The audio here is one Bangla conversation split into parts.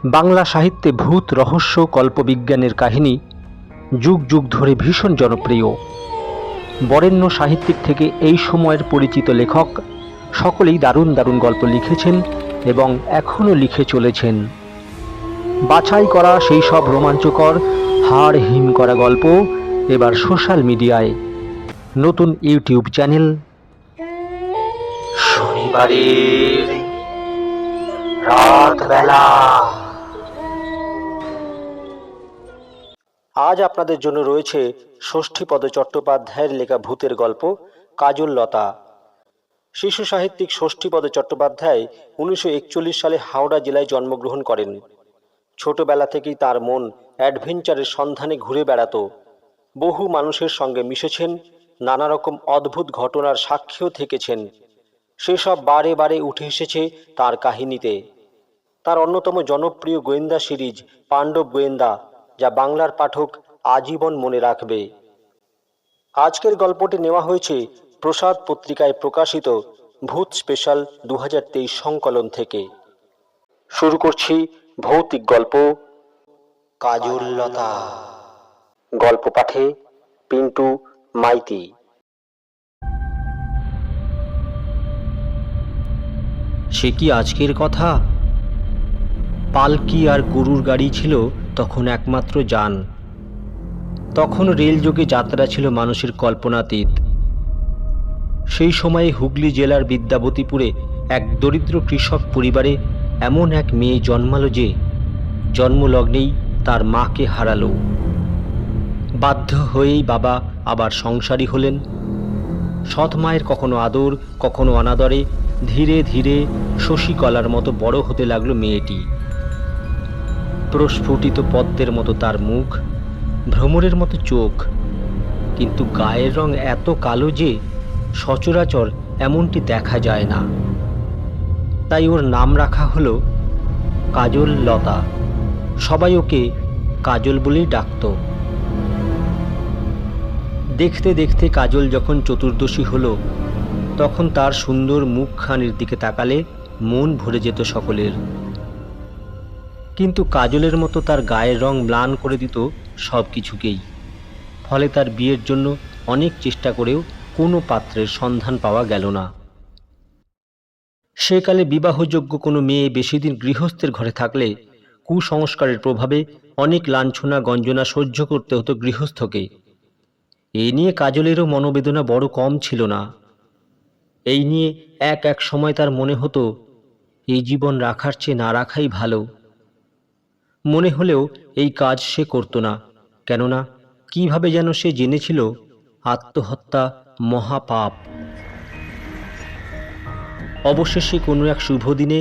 বাংলা সাহিত্যে ভূত রহস্য কল্পবিজ্ঞানের কাহিনী যুগ যুগ ধরে ভীষণ জনপ্রিয়। বরেণ্য সাহিত্যিক থেকে এই সময়ের পরিচিত লেখক সকলেই দারুণ দারুণ গল্প লিখেছেন এবং এখনও লিখে চলেছেন। বাছাই করা সেই সব রোমাঞ্চকর হাড় হিম করা গল্প এবার সোশ্যাল মিডিয়ায়। নতুন ইউটিউব চ্যানেল শনিবারের রাতবেলা। আজ আপনাদের জন্য রয়েছে ষষ্ঠীপদ চট্টোপাধ্যায়ের লেখা ভূতের গল্প কাজল লতা। শিশু সাহিত্যিক ষষ্ঠীপদ চট্টোপাধ্যায় 1941 সালে হাওড়া জেলায় জন্মগ্রহণ করেন। ছোটবেলা থেকেই তার মন অ্যাডভেঞ্চারের সন্ধানে ঘুরে বেড়াতো। বহু মানুষের সঙ্গে মিশেছেন, নানা রকম অদ্ভুত ঘটনার সাক্ষীও থেকেছেন। সেসব বারে বারে উঠে এসেছে তার কাহিনীতে। তার অন্যতম জনপ্রিয় গোয়েন্দা সিরিজ পাণ্ডব গোয়েন্দা, যা বাংলার পাঠক আজীবন মনে রাখবে। আজকের গল্পটি নেওয়া হয়েছে প্রসাদ পত্রিকায় প্রকাশিত ভূত স্পেশাল 2023 সংকলন থেকে। শুরু করছি ভৌতিক গল্প কাজল লতা। গল্প পাঠে পিন্টু মাইতি। সে কি আজকের কথা? পালকি আর গরুর গাড়ি ছিল তখন একমাত্র যান। তখন রেলযোগে যাত্রা ছিল মানুষের কল্পনাতীত। সেই সময়ে হুগলি জেলার বিদ্যাবতীপুরে এক দরিদ্র কৃষক পরিবারে এমন এক মেয়ে জন্মালো যে জন্মলগ্নেই তার মাকে হারালো। বাধ্য হয়েই বাবা আবার সংসারী হলেন। সৎ মায়ের কখনো আদর কখনো অনাদরে ধীরে ধীরে শশীকলার মতো বড় হতে লাগলো মেয়েটি। প্রস্ফুটিত পদ্মের মতো তার মুখ, ভ্রমরের মতো চোখ, কিন্তু গায়ের রং এত কালো যে সচরাচর এমনটি দেখা যায় না। তাই ওর নাম রাখা হলো কাজল লতা। সবাই ওকে কাজল বলেই ডাকত। দেখতে দেখতে কাজল যখন চতুর্দশী হলো, তখন তার সুন্দর মুখখানির দিকে তাকালে মন ভরে যেত সকলের। কিন্তু কাজলের মতো তার গায়ের রং ম্লান করে দিত সব কিছুকেই। ফলে তার বিয়ের জন্য অনেক চেষ্টা করেও কোনো পাত্রের সন্ধান পাওয়া গেল না। সেকালে বিবাহযোগ্য কোনো মেয়ে বেশি দিন গৃহস্থের ঘরে থাকলে কুসংস্কারের প্রভাবে অনেক লাঞ্ছনা গঞ্জনা সহ্য করতে হতো গৃহস্থকে। এই নিয়ে কাজলেরও মনোবেদনা বড় কম ছিল না। এই নিয়ে এক সময় তার মনে হতো এই জীবন রাখার চেয়ে না রাখাই ভালো। মনে হলেও এই কাজ সে করত না, কেননা কিভাবে যেন সে জেনেছিল আত্মহত্যা মহাপাপ। অবশেষে কোনো এক শুভ দিনে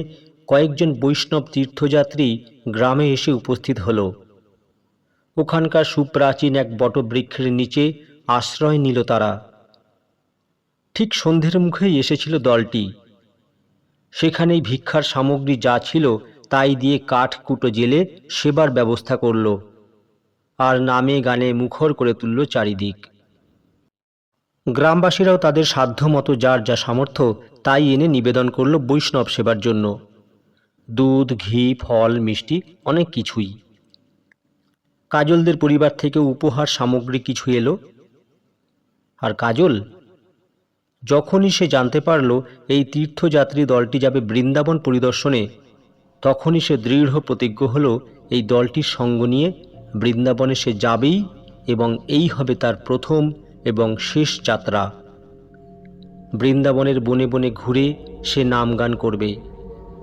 কয়েকজন বৈষ্ণব তীর্থযাত্রী গ্রামে এসে উপস্থিত হল। ওখানকার সুপ্রাচীন এক বটবৃক্ষের নিচে আশ্রয় নিল তারা। ঠিক সন্ধ্যের মুখেই এসেছিল দলটি। সেখানেই ভিক্ষার সামগ্রী যা ছিল তাই দিয়ে কাঠ কুটো জেলে সেবার ব্যবস্থা করল, আর নামে গানে মুখর করে তুলল চারিদিক। গ্রামবাসীরাও তাদের সাধ্য মতো যার যা সামর্থ্য তাই এনে নিবেদন করল বৈষ্ণব সেবার জন্য। দুধ, ঘি, ফল, মিষ্টি, অনেক কিছুই। কাজলদের পরিবার থেকে উপহার সামগ্রী কিছু এলো। আর কাজল যখনই সে জানতে পারল এই তীর্থযাত্রী দলটি যাবে বৃন্দাবন পরিদর্শনে, তখনই সে দৃঢ় প্রতিজ্ঞ হল এই দলটির সঙ্গ নিয়ে বৃন্দাবনে সে যাবেই এবং এই হবে তার প্রথম এবং শেষ যাত্রা। বৃন্দাবনের বনে বনে ঘুরে সে নাম গান করবে,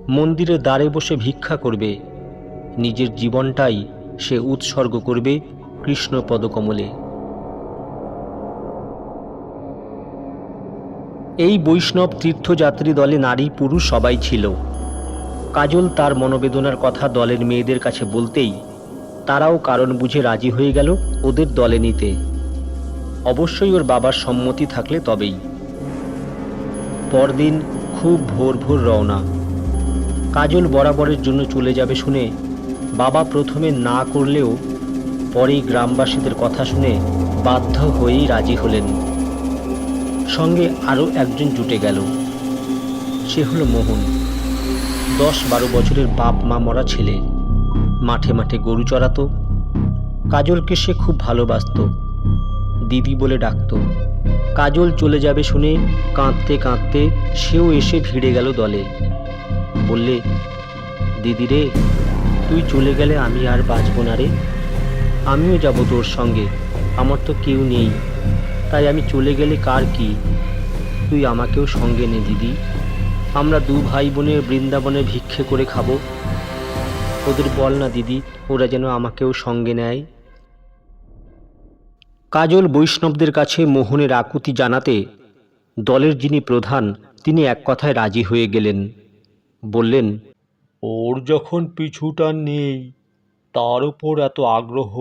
মন্দিরের দ্বারে বসে ভিক্ষা করবে, নিজের জীবনটাই সে উৎসর্গ করবে কৃষ্ণ পদকমলে। এই বৈষ্ণব তীর্থযাত্রী দলে নারী পুরুষ সবাই ছিল। কাজল তার মনোবেদনার কথা দলের মেয়েদের কাছে বলতেই তারাও কারণ বুঝে রাজি হয়ে গেল ওদের দলে নিতে। অবশ্যই ওর বাবার সম্মতি থাকলে তবেই। পরদিন খুব ভোর ভোর রওনা। কাজল বরাবরের জন্য চলে যাবে শুনে বাবা প্রথমে না করলেও পরেই গ্রামবাসীদের কথা শুনে বাধ্য হয়েই রাজি হলেন। সঙ্গে আরও একজন জুটে গেল। সে হলো মোহন, 10-12 বছরের বাপ মা মরা ছেলে। মাঠে মাঠে গরু চড়াতো। কাজলকে সে খুব ভালোবাসতো, দিদি বলে ডাকতো। কাজল চলে যাবে শুনে কাঁদতে কাঁদতে সেও এসে ভিড়ে গেল দলে। বললে, দিদি রে, তুই চলে গেলে আমি আর বাঁচবো না রে। আমিও যাব তোর সঙ্গে, আমার তো কেউ নেই, তাই আমি চলে গেলে কার কি, তুই আমাকেও সঙ্গে নে দিদি। আমরা দু ভাই বোনের বৃন্দাবনে ভিক্ষে করে খাবো। ওদের বল না দিদি, ওরা যেন আমাকেও সঙ্গে নেয়। কাজল বৈষ্ণবদের কাছে মোহনের আকুতি জানাতে দলের যিনি প্রধান তিনি এক কথায় রাজি হয়ে গেলেন। বললেন, ওর যখন পিছুটা নেই, তার উপর এত আগ্রহ,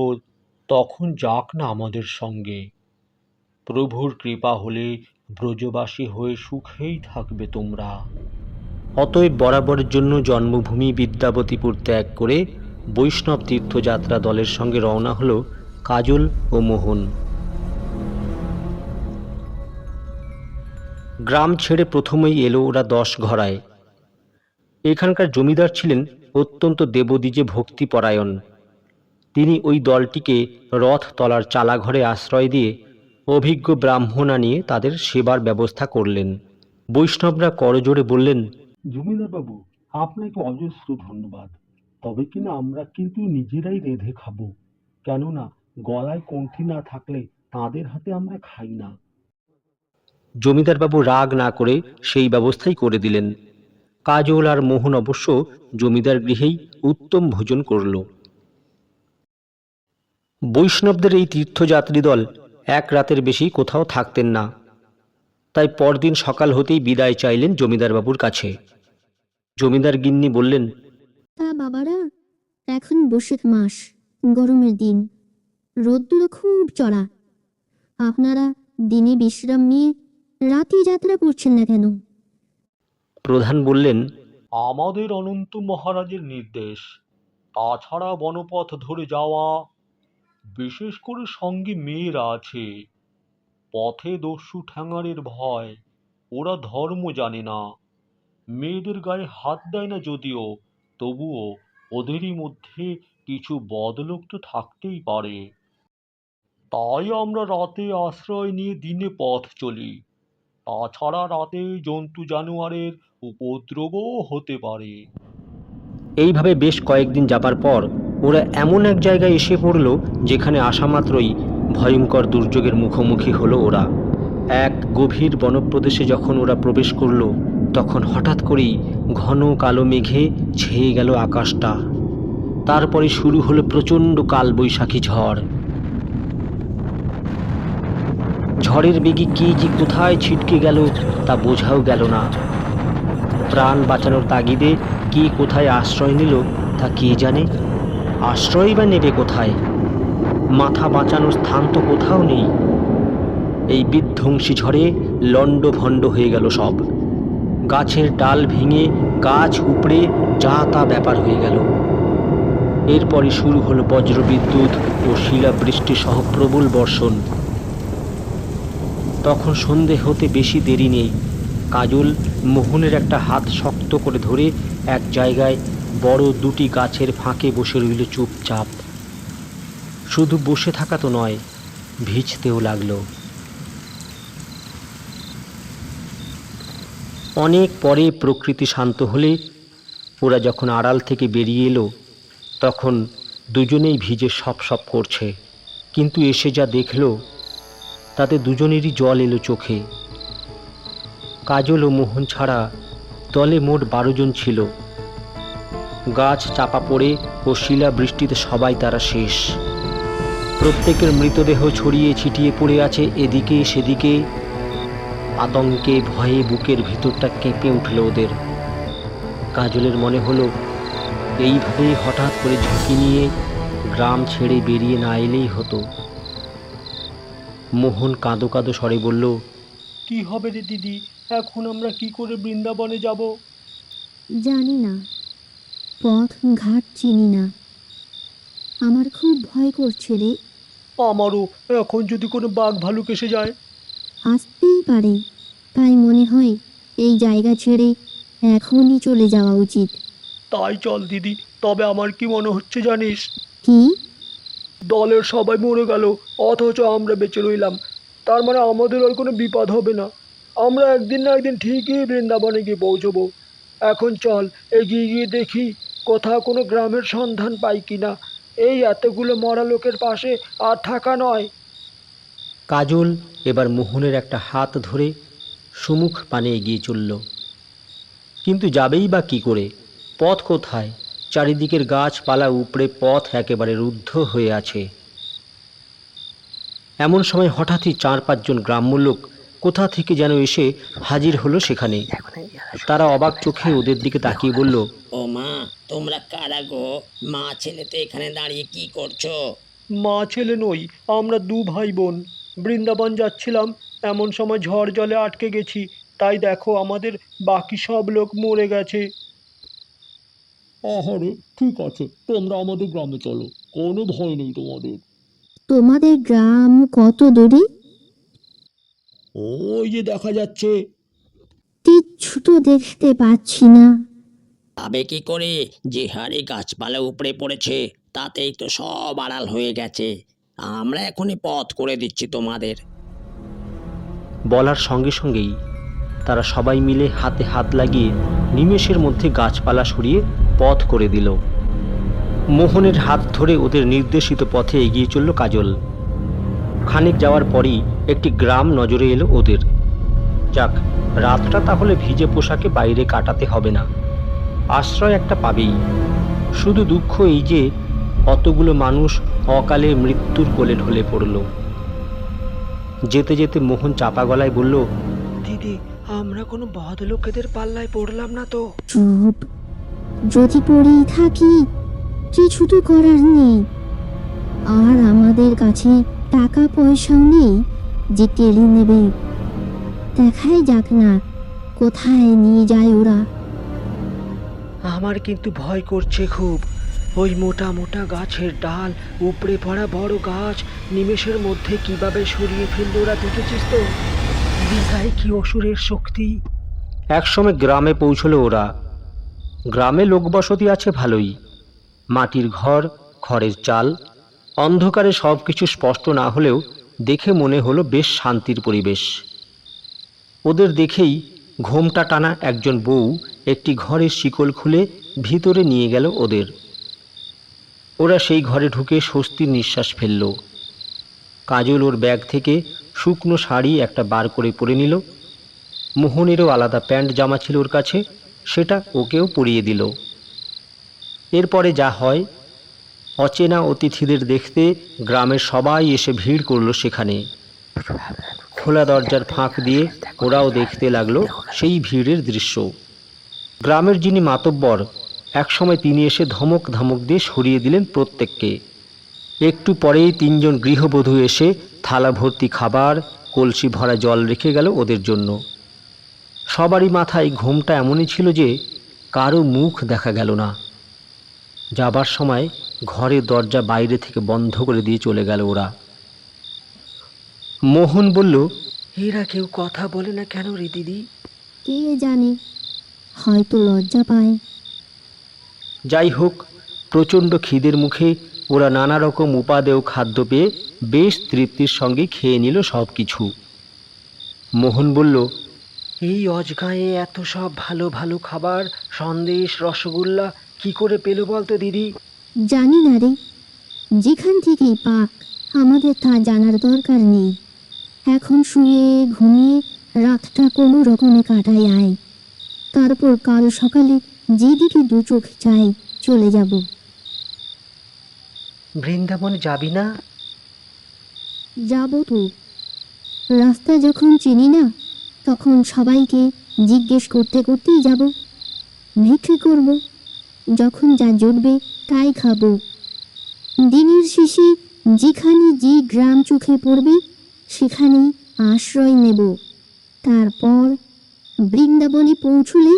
তখন যাক না আমাদের সঙ্গে। প্রভুর কৃপা হলে ব্রজবাসী হয়ে সুখেই থাকবে তোমরা। অতএব বরাবরের জন্য জন্মভূমি বিদ্যাপতিপুর ত্যাগ করে বৈষ্ণব তীর্থযাত্রা দলের সঙ্গে রওনা হল কাজল ও মোহন। গ্রাম ছেড়ে প্রথমেই এলো ওরা 10 ঘরায়। এখানকার জমিদার ছিলেন অত্যন্ত দেবদ্বিজে ভক্তিপরায়ণ। তিনি ওই দলটিকে রথ তলার চালাঘরে আশ্রয় দিয়ে অভিজ্ঞ ব্রাহ্মণ আনিয়ে তাদের সেবার ব্যবস্থা করলেন। বৈষ্ণবরা করজোড়ে বললেন, জমিদার বাবু, আপনাকে অজস্র ধন্যবাদ। তবে কিনা আমরা কিন্তু নিজেরাই রেঁধে খাবো, কেননা গলায় কণ্ঠি না থাকলে তাদের হাতে আমরা খাই না। জমিদারবাবু রাগ না করে সেই ব্যবস্থাই করে দিলেন। কাজল আর মোহন অবশ্য জমিদার গৃহেই উত্তম ভোজন করল। বৈষ্ণবদের এই তীর্থযাত্রী দল এক রাতের বেশি কোথাও থাকতেন না, তাই পরদিন সকাল হতেই বিদায় চাইলেন জমিদারবাবুর কাছে। জমিদার গিন্নি বললেন, তা বাবারা, এখন বৈশাখ মাস, গরমের দিন, রোদ্দুর খুব চড়া। আপনারা দিনে বিশ্রাম নিয়ে রাতে যাত্রা করছেন না কেন? প্রধান বললেন, আমাদের অনন্ত মহারাজের নির্দেশ, তাছাড়া বনপথ ধরে যাওয়া, বিশেষ করে সঙ্গে মেয়েরা আছে। পথে দস্যু ঠ্যাঙারের ভয়, ওরা ধর্ম জানে না। মেয়েদের গায়ে হাত দেয় না যদিও, তবুও ওদেরই মধ্যে কিছু বদলোক তো থাকতেই পারে। তাই আমরা রাতে আশ্রয় নিয়ে দিনে পথ চলি। তাছাড়া রাতে জন্তু জানোয়ারের উপদ্রবও হতে পারে। এইভাবে বেশ কয়েকদিন যাবার পর ওরা এমন এক জায়গায় এসে পড়ল যেখানে আসা মাত্রই ভয়ঙ্কর দুর্যোগের মুখোমুখি হলো ওরা। এক গভীর বনপ্রদেশে যখন ওরা প্রবেশ করল, তখন হঠাৎ করেই ঘন কালো মেঘে ছেয়ে গেল আকাশটা। তারপরে শুরু হলো প্রচণ্ড কালবৈশাখী ঝড়। ঝড়ের বেগে কে যে কোথায় ছিটকে গেল তা বোঝাও গেল না। প্রাণ বাঁচানোর তাগিদে কে কোথায় আশ্রয় নিল তা কে জানে। আশ্রয় বা নেবে কোথায়? মাথা বাঁচানোর স্থান তো কোথাও নেই। এই বিধ্বংসী ঝড়ে লণ্ডভণ্ড হয়ে গেল সব। গাছের ডাল ভেঙে গাছ উপড়ে যা তা ব্যাপার হয়ে গেল। এরপরে শুরু হলো বজ্রবিদ্যুৎ ও শিলাবৃষ্টি সহ প্রবল বর্ষণ। তখন সন্ধে হতে বেশি দেরি নেই। কাজল মোহনের একটা হাত শক্ত করে ধরে এক জায়গায় বড় দুটি গাছের ফাঁকে বসে রইল চুপচাপ। শুধু বসে থাকা তো নয়, ভিজতেও লাগলো। অনেক পরে প্রকৃতি শান্ত হলে ওরা যখন আড়াল থেকে বেরিয়ে এলো, তখন দুজনেই ভিজে সপ করছে। কিন্তু এসে যা দেখলো তাতে দুজনেরই জল এলো চোখে। কাজল ও মোহন ছাড়া দলে মোট 12 জন ছিল। গাছ চাপা পড়ে ও শিলা বৃষ্টিতে সবাই তারা শেষ। প্রত্যেকের মৃতদেহ ছড়িয়ে ছিটিয়ে পড়ে আছে এদিকে সেদিকে। আতঙ্কে ভয়ে বুকের ভিতরটা কেঁপে উঠল ওদের। কাজলের মনে হলো এইভাবে হঠাৎ করে ঝুঁকি নিয়ে গ্রাম ছেড়ে বেরিয়ে না এলেই হতো। মোহন কাঁদো কাঁদো স্বরে বলল, কি হবে রে দিদি, এখন আমরা কি করে বৃন্দাবনে যাব? জানি না, পথ ঘাট চিনি না, আমার খুব ভয় করছে রে। আমারও, এখন যদি কোনো বাঘ ভালুক এসে যায়। আসতেই পারে, তাই মনে হয় এই জায়গা ছেড়ে এখনই চলে যাওয়া উচিত। তাই চল দিদি, তবে আমার কি মনে হচ্ছে জানিস, কি? দলের সবাই মরে গেল অথচ আমরা বেঁচে রইলাম। তার মানে আমাদের আর কোনো বিপদ হবে না। আমরা একদিন না একদিন ঠিকই বৃন্দাবনে গিয়ে পৌঁছবো। এখন চল এগিয়ে গিয়ে দেখি কোথাও কোনো গ্রামের সন্ধান পাই কিনা। এই এতগুলো মরা লোকের পাশে আর থাকা নয়। কাজল এবার মোহনের একটা হাত ধরে সুমুখ পানে এগিয়ে চলল। কিন্তু যাবেই বা কি করে? পথ কোথায়? চারিদিকের গাছপালা উপড়ে পথ একেবারে রুদ্ধ হয়ে আছে। এমন সময় হঠাৎই 4-5 জন গ্রাম্য লোক কোথা থেকে যেন এসে হাজির হলো সেখানে। তারা অবাক চোখে ওদের দিকে তাকিয়ে বলল, ও মা, তোমরা কারা গো? মা ছেলে তো এখানে দাঁড়িয়ে কি করছো? মা ছেলে নই, আমরা 2 ভাই বোন। বৃন্দাবন যাচ্ছিলাম, এমন সময় ঝড় জলে আটকে গেছি। তাই দেখো আমাদের বাকি সব লোক মরে গেছে। আহারে, ঠিক আছে, তোমরা আমাদের গ্রামে চলো, কোনো ভয় নেই তোমাদের। তোমাদের গ্রাম কত দূরে? ওই যে দেখা যাচ্ছে। কিচ্ছু তো দেখতে পাচ্ছি না। তবে কি করে? যে হারে গাছপালা উপড়ে পড়েছে তাতেই তো সব আড়াল হয়ে গেছে। আমরা এখনই পথ করে দিচ্ছি তোমাদের। বলার সঙ্গে সঙ্গেই তারা সবাই মিলে হাতে হাত লাগিয়ে নিমেষের মধ্যে গাছপালা সরিয়ে পথ করে দিল। মোহনের হাত ধরে ওদের নির্দেশিত পথে এগিয়ে চলল কাজল। খানিক যাওয়ার পরই একটি গ্রাম নজরে এলো ওদের। যাক, রাতটা তাহলে ভিজে পোশাকে বাইরে কাটাতে হবে না, আশ্রয় একটা পাবেই। শুধু দুঃখ এই যে অতগুলো মানুষ অকালে মৃত্যুর কোলে ঢলে পড়ল। যেতে যেতে মোহন চাপা গলায় বলল, দিদি, আমরা কোনো বদলোকেদের পাল্লায় পড়লাম না তো? চুপ, যদি পড়েই থাকি কিছু তো করার নেই। আর আমাদের কাছে টাকা পয়সাও নেই যে টেনে নেবে। দেখাই যাক না কোথায় নিয়ে যায় ওরা। আমার কিন্তু ভয় করছে খুব। ওই মোটা মোটা গাছের ডাল, উপড়ে পড়া বড় গাছ নিমেষের মধ্যে কিভাবে সরিয়ে ফেললো ওরা, দেখেছিস তো? দিঘায় কি অসুরের শক্তি! একসময় গ্রামে পৌঁছলো ওরা। গ্রামে লোকবসতি আছে ভালোই, মাটির ঘর, খড়ের চাল। অন্ধকারে সব কিছু স্পষ্ট না হলেও দেখে মনে হলো বেশ শান্তির পরিবেশ। ওদের দেখেই ঘোমটা টানা একজন বউ একটি ঘরের শিকল খুলে ভিতরে নিয়ে গেল ওদের। ওরা সেই ঘরে ঢুকে স্বস্তির নিঃশ্বাস ফেলল। কাজল ওর ব্যাগ থেকে শুকনো শাড়ি একটা বার করে পরে নিল। মোহনেরও আলাদা প্যান্ট জামা ছিল ওর কাছে, সেটা ওকেও পরিয়ে দিল। এরপরে যা হয়, অচেনা অতিথিদের দেখতে গ্রামের সবাই এসে ভিড় করলো সেখানে। খোলা দরজার ফাঁক দিয়ে ওরাও দেখতে লাগলো সেই ভিড়ের দৃশ্য। গ্রামের যিনি মাতব্বর, একসময় তিনি এসে ধমক ধমক দিয়ে সরিয়ে দিলেন প্রত্যেককে। একটু পরেই 3 জন গৃহবধূ এসে থালা ভর্তি খাবার, কলসি ভরা জল রেখে গেল ওদের জন্য। সবারই মাথায় ঘোমটা এমনই ছিল যে কারো মুখ দেখা গেল না। যাবার সময় ঘরের দরজা বাইরে থেকে বন্ধ করে দিয়ে চলে গেল ওরা। মোহন বলল, এরা কেউ কথা বলে না কেন রে দিদি? কে জানে, হয়তো লজ্জা পায়। যাই হোক, প্রচণ্ড খিদের মুখে ওরা নানা রকম উপাদেয় খাদ্য পেয়ে বেশ তৃপ্তির সঙ্গে খেয়ে নিল সব কিছু। মোহন বলল, এই অজগাঁয়ে এত সব ভালো ভালো খাবার, সন্দেশ, রসগোল্লা কি করে পেলো বলতো দিদি? জানি না রে, যেখান থেকেই পাক আমাদের তা জানার দরকার নেই। এখন শুয়ে ঘুমিয়ে রাতটা কোনো রকমে কাটাই আয়। তারপর কাল সকালে যেদিকে দু চোখ চাই চলে যাব। বৃন্দাবনে যাবি না? যাব তো। রাস্তা যখন চিনি না তখন সবাইকে জিজ্ঞেস করতে করতেই যাব। ভিক্ষে করব, যখন যা জুটবে তাই খাবো। দিনের শেষে যেখানে যে গ্রাম চোখে পড়বে সেখানেই আশ্রয় নেব। তারপর বৃন্দাবনে পৌঁছলে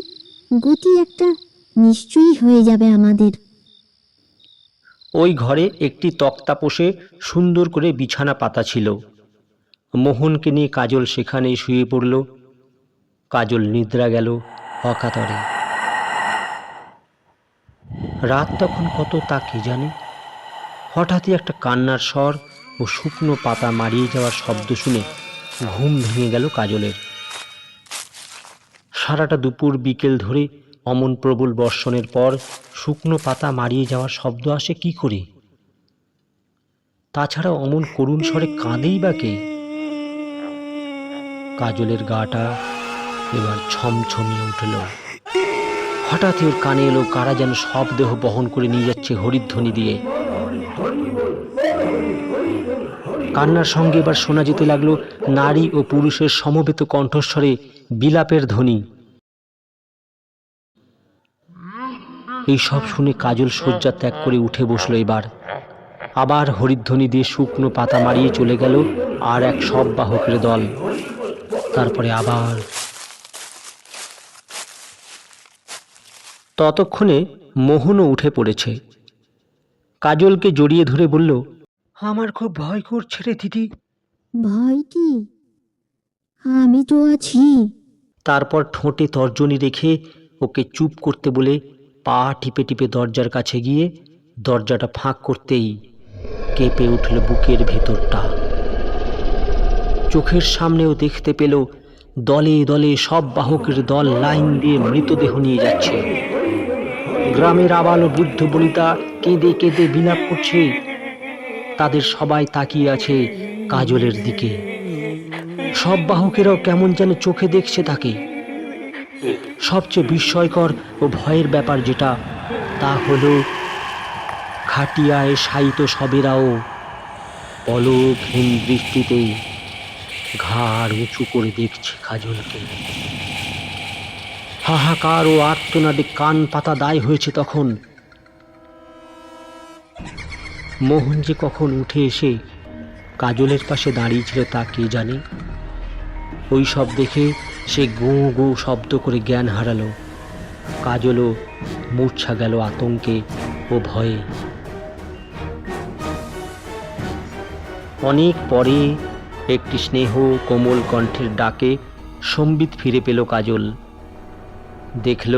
গতি একটা নিশ্চয়ই হয়ে যাবে আমাদের। ওই ঘরে একটি তক্তা পোষে সুন্দর করে বিছানা পাতা ছিল। মোহনকে নিয়ে কাজল সেখানেই শুয়ে পড়ল। কাজল নিদ্রা গেল অকাতরে। রাত তখন কত তা কে জানে। হঠাৎই একটা কান্নার স্বর ও শুকনো পাতা মারিয়ে যাওয়ার শব্দ শুনে ঘুম ভেঙে গেল কাজলের। সারাটা দুপুর বিকেল ধরে অমন প্রবল বর্ষণের পর শুকনো পাতা মারিয়ে যাওয়ার শব্দ আসে কি করে? তাছাড়া অমন করুণ স্বরে কাঁদেই বা কে? কাজলের গাটা এবার ছমছমিয়ে উঠল। হঠাৎই ওর কানে এলো কারা যেন সব দেহ বহন করে নিয়ে যাচ্ছে হরিধ্বনি দিয়ে। কান্নার সঙ্গে এবার শোনা যেতে লাগলো নারী ও পুরুষের সমবেত কণ্ঠস্বরে বিলাপের ধ্বনি। এই সব শুনে কাজল শয্যা ত্যাগ করে উঠে বসলো। এবার আবার হরিধ্বনি দিয়ে শুকনো পাতা মারিয়ে চলে গেল আর এক সব বাহকের দল। তারপরে আবার। ততক্ষণে মোহনও উঠে পড়েছে। কাজলকে জড়িয়ে ধরে বলল, আমার খুব ভয় করছে রে দিদি। ভয় কি? আমি তো আছি। তারপর ঠোঁটে তর্জনী রেখে ওকে চুপ করতে বলে পা টিপে টিপে দরজার কাছে গিয়ে দরজাটা ফাঁক করতেই কেঁপে উঠল বুকের ভেতরটা। চোখের সামনেও দেখতে পেল দলে দলে সব বাহকের দল লাইন দিয়ে মৃতদেহ নিয়ে যাচ্ছে। গ্রামের আবাল ও বৃদ্ধ বনিতা কেঁদে কেঁদে বিলাপ করছে। তাদের সবাই তাকিয়ে আছে কাজলের দিকে। সব বাহকেরাও কেমন যেন চোখে দেখছে তাকে। সবচেয়ে বিস্ময়কর ও ভয়ের ব্যাপার যেটা, তা হলো খাটিয়ায় শায়িত সবেরাও পলকহীন দৃষ্টিতে ঘাড় উঁচু করে দেখছে কাজলকে। হাহাকার ও আর্তনাদে কান পাতা দায় হয়েছে তখন। মোহন যে কখন উঠে এসে কাজলের পাশে দাঁড়িয়েছিল তা কে জানে। ওই সব দেখে সে গো গো শব্দ করে জ্ঞান হারালো। কাজলও মূর্ছা গেল আতঙ্কে ও ভয়ে। অনেক পরে একটি স্নেহ কোমল কণ্ঠের ডাকে সম্বিত ফিরে পেল কাজল। দেখল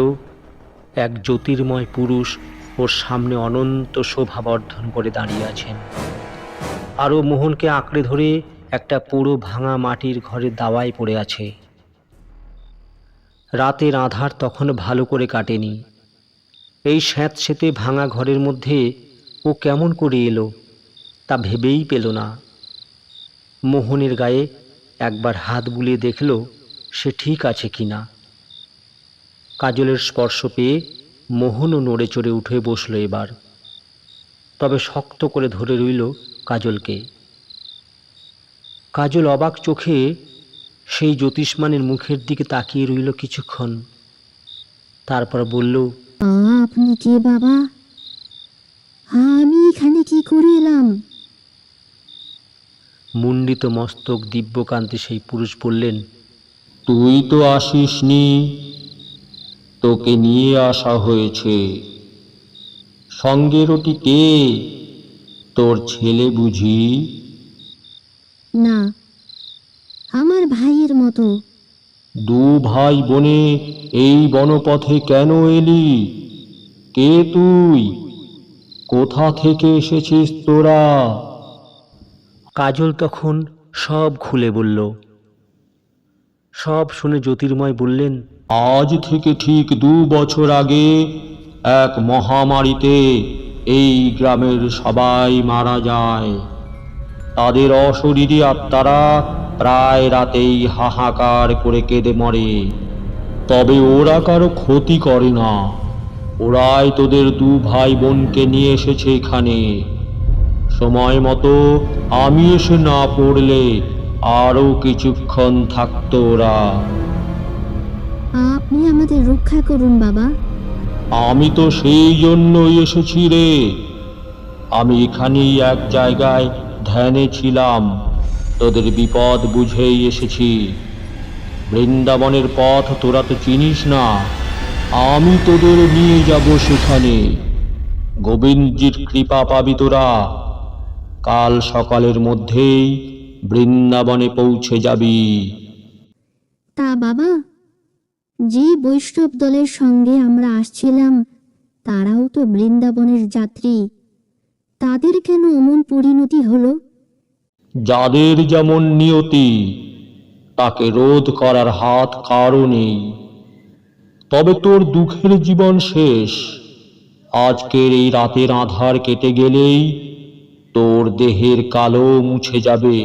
এক জ্যোতির্ময় পুরুষ ওর সামনে অনন্ত শোভা বর্ধন করে দাঁড়িয়ে আছেন। আরও মোহনকে আঁকড়ে ধরে একটা পুরো ভাঙা মাটির ঘরে দাওয়ায় পড়ে আছে। রাতের আঁধার তখন ভালো করে কাটেনি। এই স্যাঁতসেঁতে ভাঙা ঘরের মধ্যে ও কেমন করে এলো তা ভেবেই পেল না। মোহনের গায়ে একবার হাত বুলিয়ে দেখল সে ঠিক আছে কিনা। কাজলের স্পর্শ পেয়ে মোহনও নড়ে চড়ে উঠে বসল এবার। তবে শক্ত করে ধরে রইল কাজলকে। কাজল অবাক চোখে সেই জ্যোতিষ্মানের মুখের দিকে তাকিয়ে রইল কিছুক্ষণ। তারপর বলল, আপনি কে বাবা? আমি এখানে কি করে এলাম? মুণ্ডিত মস্তক দিব্যকান্তে সেই পুরুষ বললেন, তুই তো আসিসনি, তোকে নিয়ে আসা হয়েছে। সঙ্গের ওটি কে? তোর ছেলে বুঝি? না, আমার ভাইয়ের মতো। দু ভাই বোনে এই বনপথে কেন এলি? কে তুই? কোথা থেকে এসেছিস তোরা? কাজল তখন সব খুলে বলল। সব শুনে জ্যোতির্ময় বললেন, আজ থেকে ঠিক 2 বছর আগে এক মহামারীতে এই গ্রামের সবাই মারা যায়। তাদের অশরীরী আত্মারা প্রায় রাতেই হাহাকার করে কেঁদে মরে। তবে ওরা কারো ক্ষতি করে না। ওরাই তোদের 2 ভাই বোনকে নিয়ে এসেছে এখানে। সময় মতো আমি এসে না পড়লে আরো কিছুক্ষণ থাকতো ওরা। আপনি আমাদের রক্ষা করুন বাবা। আমি তো সেই জন্যই এসেছি রে। আমি এখানেই এক জায়গায় ধ্যানে ছিলাম। তোদের বিপদ বুঝেই এসেছি। বৃন্দাবনের পথ তোরা তো চিনিস না। আমি তোদের নিয়ে যাব সেখানে। গোবিন্দজির কৃপা পাবি তোরা। কাল সকালের মধ্যেই বৃন্দাবনে পৌঁছে যাবি। তা বাবা, যে বৈষ্ণব দলের সঙ্গে আমরা আসছিলাম তারাও তো বৃন্দাবনের যাত্রী, তাদের কেন অমন পরিণতি হলো? যাদের যেমন নিয়তি তাকে রোধ করার হাত কারও নেই। তবে তোর দুঃখের জীবন শেষ। আজকের এই রাতের আঁধার কেটে গেলেই তোর দেহের কালো মুছে যাবে,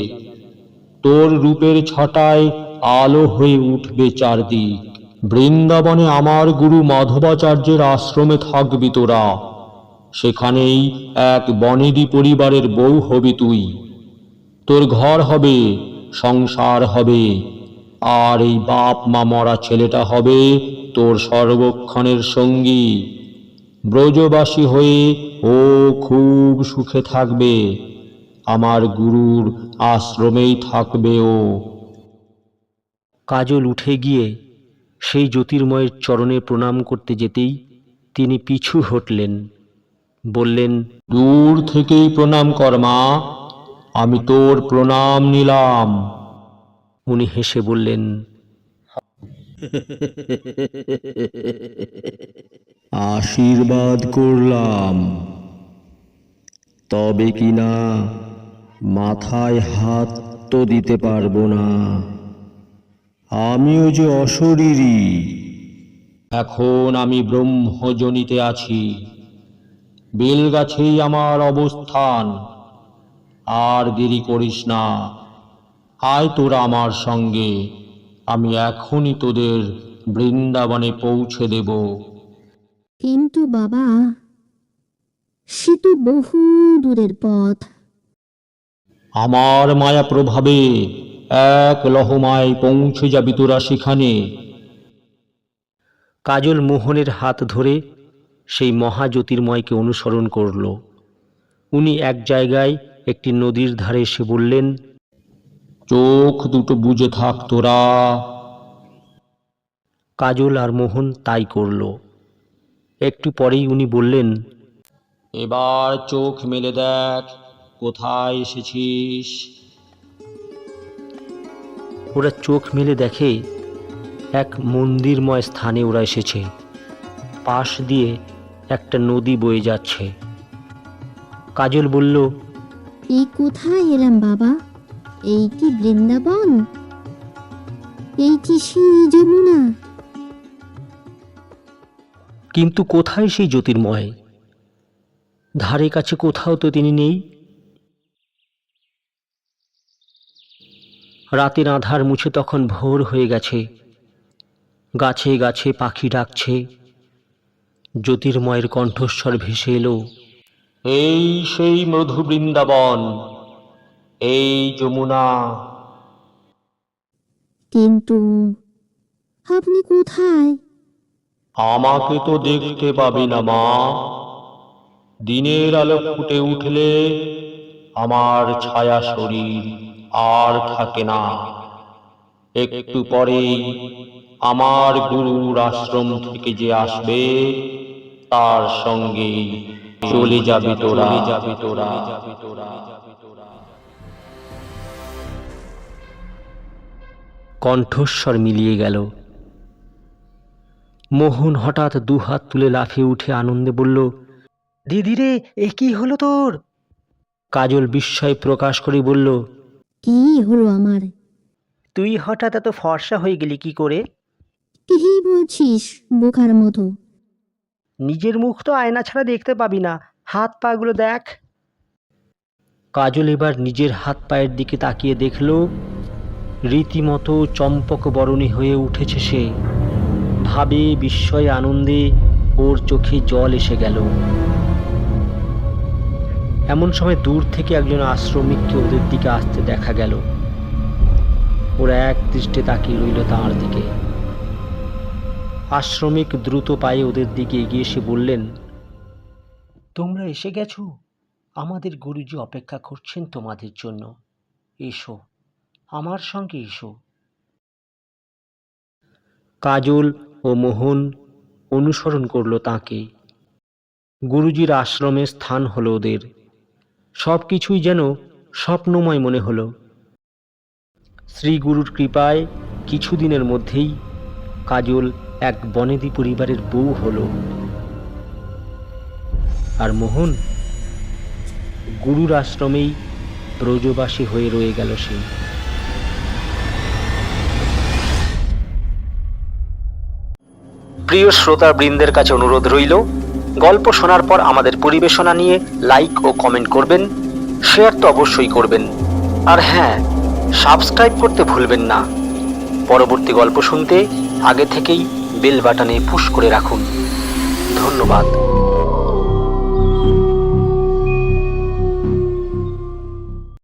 তোর রূপের ছটায় আলো হয়ে উঠবে চারদিক। বৃন্দাবনে আমার গুরু মাধবাচার্যের আশ্রমে থাকবি তোরা। সেখানেই এক বনেদি পরিবারের বউ হবি তুই। তোর ঘর হবে, সংসার হবে, আর এই বাপ মা মরা ছেলেটা হবে তোর সর্বক্ষণের সঙ্গী। ব্রজবাসী হয়ে ও খুব সুখে থাকবে, আমার গুরুর আশ্রমেই থাকবে ও। কাজল উঠে গিয়ে সেই জ্যোতির্ময়ের চরণে প্রণাম করতে যেতেই তিনি পিছু হটলেন, বললেন, দূর থেকেই প্রণাম কর মা, আমি তোর প্রণাম নিলাম। উনি হেসে বললেন, আশীর্বাদ করলাম, তবে কিনা মাথায় হাত তো দিতে পারবো না, আমিও যে অশরীরী। এখন আমি ব্রহ্মজনিতে আছি, বেলগাছেই আমার অবস্থান। আর দেরি করিস না, আয় তোরা আমার সঙ্গে, আমি এখনই তোদের বৃন্দাবনে পৌঁছে দেব। কিন্তু বাবা, সে তো বহু দূরের পথ। আমার মায়া প্রভাবে এক লহমায় পৌঁছে যাবি তোরা সেখানে। কাজল মোহনের হাত ধরে সেই মহাজ্যোতির্ময়কে অনুসরণ করল। উনি এক জায়গায় একটি নদীর ধারে এসে বললেন, চোখ দুটো বুজে থাক তোরা। কাজল আর মোহন তাই করল। একটু পরেই উনি বললেন, এবার চোখ মেলে দেখ কোথায় এসেছিস। ওরা চোখ মেলে দেখে এক মন্দিরময় স্থানে ওরা এসেছে। পাশ দিয়ে একটা নদী বয়ে যাচ্ছে। কাজল বলল, এই কোথায় এলাম বাবা? এই কি বৃন্দাবন? এই কি সেই যমুনা? কিন্তু কোথায় সেই জ্যোতির্ময়? ধারে কাছে কোথাও তো তিনি নেই। রাতের আঁধার মুছে তখন ভোর হয়ে গেছে। গাছে গাছে পাখি ডাকছে। জ্যোতির্ময়ের কণ্ঠস্বর ভেসে এলো, এই সেই মধু বৃন্দাবন, এই যমুনা। কিন্তু আপনি কোথায়? আমাকে তো দেখতে পাবি না মা। দিনের আলো ফুটে উঠলে আমার ছায়া শরীর আর থাকে না। একটু পরেই আমার গুরুর আশ্রম থেকে যে আসবে তার সঙ্গে চলে যাবি তোরা। কণ্ঠস্বর মিলিয়ে গেল। মোহন হঠাৎ দুহাত তুলে লাফিয়ে উঠে আনন্দে বলল, দিদি রে, এ কি হলো তোর? কাজল বিস্ময় প্রকাশ করে বলল, কি হলো আমার? তুই হঠাৎ এত ফর্সা হয়ে গেলি কি করে? কি বলছিস বোকার মতো? নিজের মুখ তো আয়না ছাড়া দেখতে পাবি না, হাত পাগুলো দেখ। কাজল এবার নিজের হাত পায়ের দিকে তাকিয়ে দেখল, রীতিমতো চম্পক বরণী হয়ে উঠেছে সে। ভাবে বিস্ময়ে আনন্দে ওর চোখে জল এসে গেল। এমন সময় দূর থেকে একজন আশ্রমিককে ওদের দিকে আসতে দেখা গেল। ওরা এক দৃষ্টে তাকিয়ে রইল তাঁর দিকে। আশ্রমিক দ্রুত পায়ে ওদের দিকে এগিয়ে এসে বললেন, তোমরা এসে গেছো? আমাদের গুরুজি অপেক্ষা করছেন তোমাদের জন্য। এসো, আমার সঙ্গে এসো। কাজল ও মোহন অনুসরণ করল তাঁকে। গুরুজির আশ্রমে স্থান হলো ওদের। সব কিছুই যেন স্বপ্নময় মনে হলো। শ্রী গুরুর কৃপায় কিছুদিনের মধ্যেই কাজল এক বনেদি পরিবারের বউ হলো। আর মোহন গুরুর আশ্রমেই ব্রজবাসী হয়ে রয়ে গেল সে। প্রিয় শ্রোতা বৃন্দের কাছে অনুরোধ রইল, গল্প শোনার পর আমাদের পরিবেশনা নিয়ে লাইক ও কমেন্ট করবেন, শেয়ার তো অবশ্যই করবেন, আর হ্যাঁ, সাবস্ক্রাইব করতে ভুলবেন না। পরবর্তী গল্প শুনতে আগে থেকেই বেল বাটনে পুশ করে রাখুন। ধন্যবাদ।